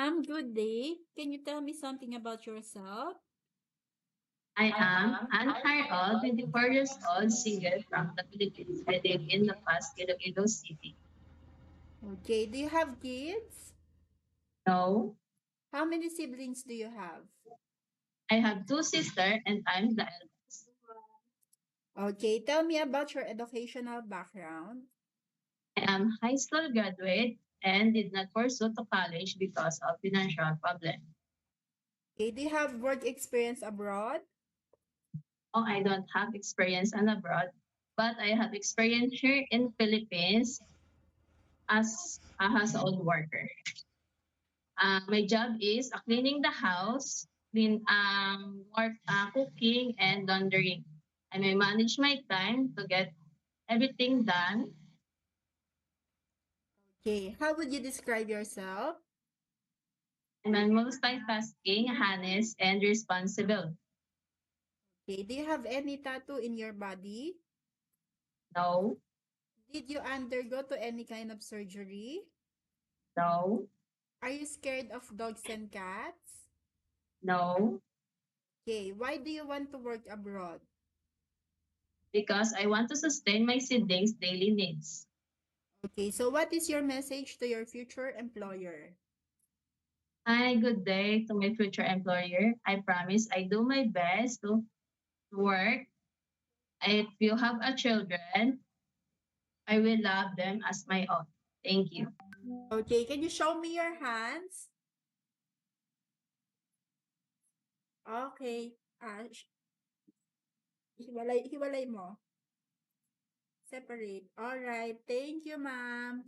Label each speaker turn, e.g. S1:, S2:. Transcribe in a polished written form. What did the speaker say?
S1: ma'am. Good day. Can you tell me something about yourself?
S2: I am Anne Harold, 24 years old, single from the Philippines. I live in La Paz, Iloilo City.
S1: Okay. Do you have kids?
S2: No,
S1: How many siblings do you have?
S2: I have two sisters and I'm the eldest.
S1: Okay. Tell me about your educational background.
S2: I am high school graduate and did not pursue to college because of financial problem.
S1: Okay. Do you have work experience abroad?
S2: Oh, I don't have experience on abroad, but I have experience here in Philippines as a household worker. My job is cleaning the house, cooking and laundering. And I manage my time to get everything done.
S1: Okay. How would you describe yourself?
S2: And I'm multitasking, honest, and responsible.
S1: Okay. Do you have any tattoo in your body?
S2: No,
S1: Did you undergo to any kind of surgery?
S2: no,
S1: Are you scared of dogs and cats?
S2: no,
S1: Okay. Why do you want to work abroad?
S2: because I want to sustain my siblings' daily needs.
S1: Okay. So what is your message to your future employer?
S2: Hi, good day to my future employer. I promise I do my best to work. If you have a children, I will love them as my own. Thank you.
S1: Okay. Can you show me your hands? Okay. Hiwalay mo. Separate. All right. Thank you, ma'am.